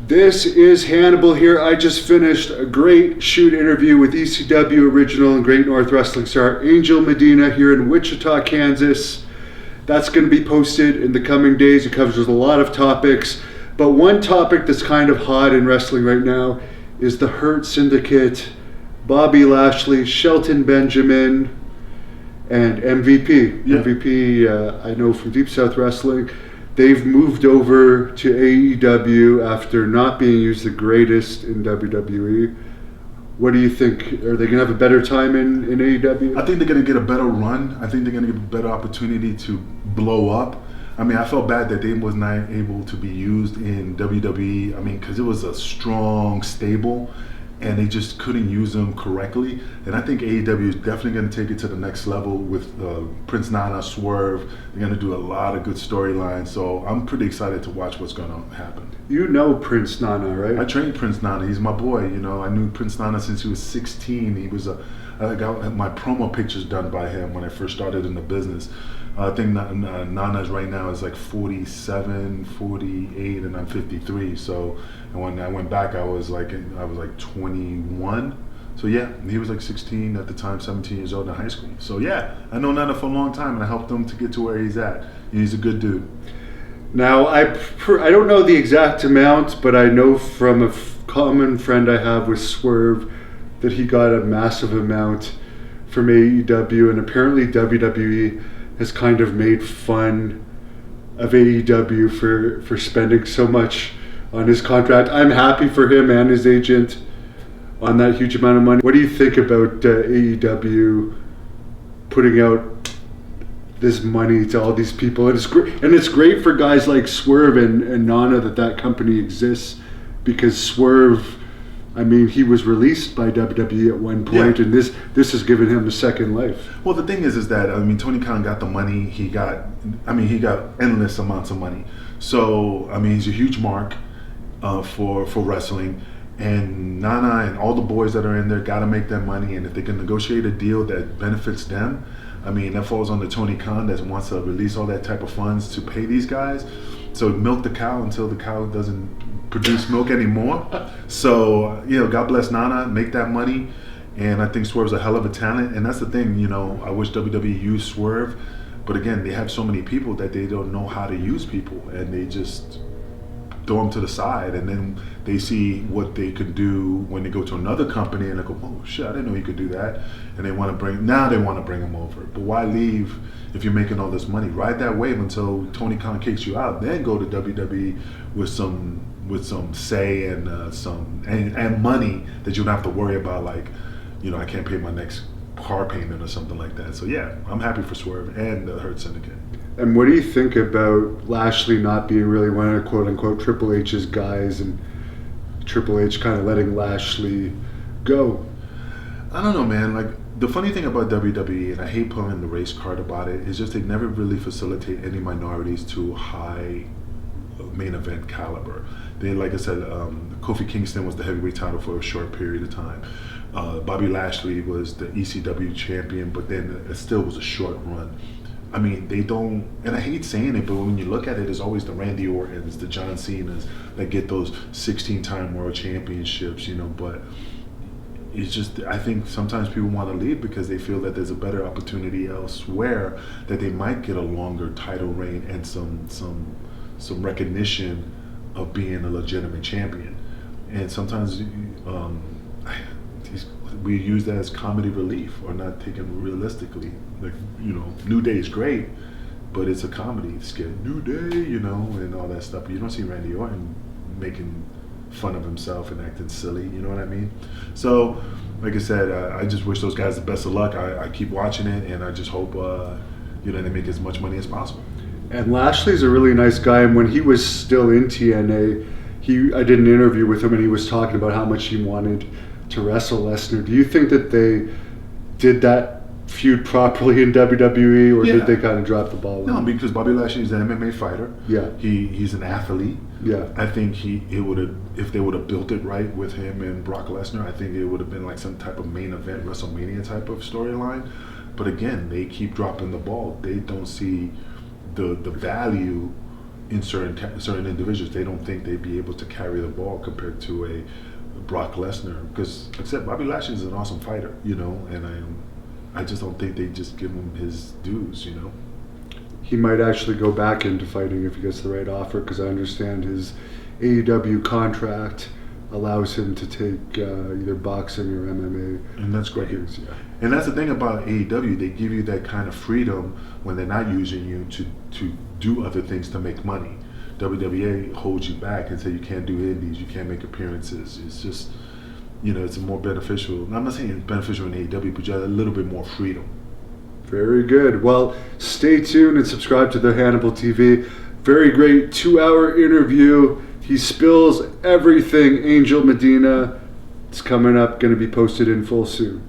This is Hannibal here. I just finished a great shoot interview with ECW original and Great North Wrestling star Angel Medina here in Wichita, Kansas. That's going to be posted in the coming days. It covers a lot of topics, but one topic that's kind of hot in wrestling right now is the Hurt Syndicate, Bobby Lashley, Shelton Benjamin, and MVP. Yeah. MVP, I know from Deep South Wrestling. They've moved over to AEW after not being used the greatest in WWE. What do you think? Are they going to have a better time in AEW? I think they're going to get a better run. I think they're going to get a better opportunity to blow up. I mean, I felt bad that they was not able to be used in WWE. I mean, because it was a strong stable, and they just couldn't use them correctly. And I think AEW is definitely going to take it to the next level with Prince Nana, Swerve. They're going to do a lot of good storylines. So I'm pretty excited to watch what's going to happen. You know Prince Nana, right? I trained Prince Nana. He's my boy. You know, I knew Prince Nana since he was 16. He was I got my promo pictures done by him when I first started in the business. I think Nana's right now is like 47, 48, and I'm 53. So, and when I went back, I was like 21. So yeah, he was like 16 at the time, 17 years old in high school. So yeah, I know Nana for a long time, and I helped him to get to where he's at. And he's a good dude. Now, I don't know the exact amount, but I know from a common friend I have with Swerve that he got a massive amount from AEW, and apparently WWE has kind of made fun of AEW for spending so much on his contract. I'm happy for him and his agent on that huge amount of money. What do you think about AEW putting out this money to all these people? And it's great for guys like Swerve and Nana that company exists, because Swerve, I mean, he was released by WWE at one point, yeah. And this has given him a second life. Well, the thing is that, I mean, Tony Khan got the money. He got endless amounts of money. So, I mean, he's a huge mark for wrestling. And Nana and all the boys that are in there got to make that money. And if they can negotiate a deal that benefits them, I mean, that falls on the Tony Khan that wants to release all that type of funds to pay these guys. So milk the cow until the cow doesn't produce milk anymore. So, you know, God bless Nana, make that money. And I think Swerve's a hell of a talent. And that's the thing, you know, I wish WWE used Swerve. But again, they have so many people that they don't know how to use people. And they just throw them to the side. And then they see what they could do when they go to another company. And they go, oh, shit, I didn't know you could do that. And they want to bring them over. But why leave if you're making all this money? Ride that wave until Tony Khan kicks you out. Then go to WWE with some say and some money that you don't have to worry about, like, you know, I can't pay my next car payment or something like that. So yeah, I'm happy for Swerve and the Hurt Syndicate. And what do you think about Lashley not being really one of quote unquote Triple H's guys, and Triple H kind of letting Lashley go? I don't know, man. Like, the funny thing about WWE, and I hate pulling the race card about it, is just they never really facilitate any minorities to high main event caliber. They, like I said, Kofi Kingston was the heavyweight title for a short period of time. Bobby Lashley was the ECW champion, but then it still was a short run. I mean, they don't, and I hate saying it, but when you look at it, it's always the Randy Ortons, the John Cenas that get those 16-time world championships, you know, but it's just, I think sometimes people want to leave because they feel that there's a better opportunity elsewhere, that they might get a longer title reign and some recognition of being a legitimate champion. And sometimes we use that as comedy relief, or not taken realistically. Like, you know, New Day is great, but it's a comedy skit. New Day, you know, and all that stuff. But you don't see Randy Orton making fun of himself and acting silly, you know what I mean? So, like I said, I just wish those guys the best of luck. I keep watching it, and I just hope, you know, they make as much money as possible. And Lashley's a really nice guy, and when he was still in TNA, I did an interview with him, and he was talking about how much he wanted to wrestle Lesnar. Do you think that they did that feud properly in WWE, or did they kind of drop the ball? No, because Bobby Lashley is an MMA fighter. Yeah, he's an athlete. Yeah, I think it would have, if they would have built it right with him and Brock Lesnar, I think it would have been like some type of main event WrestleMania type of storyline. But again, they keep dropping the ball. They don't see the value in certain individuals. They don't think they'd be able to carry the ball compared to a Brock Lesnar, because except Bobby Lashley is an awesome fighter, and I just don't think they just give him his dues, He might actually go back into fighting if he gets the right offer, because I understand his AEW contract allows him to take either boxing or MMA. And that's great. Yeah. And that's the thing about AEW, they give you that kind of freedom when they're not using you to do other things to make money. WWE holds you back and say you can't do indies, you can't make appearances. It's just, it's more beneficial. I'm not saying it's beneficial in AEW, but you have a little bit more freedom. Very good. Well, stay tuned and subscribe to the Hannibal TV. Very great 2-hour interview. He spills everything Angel Medina. It's coming up, going to be posted in full soon.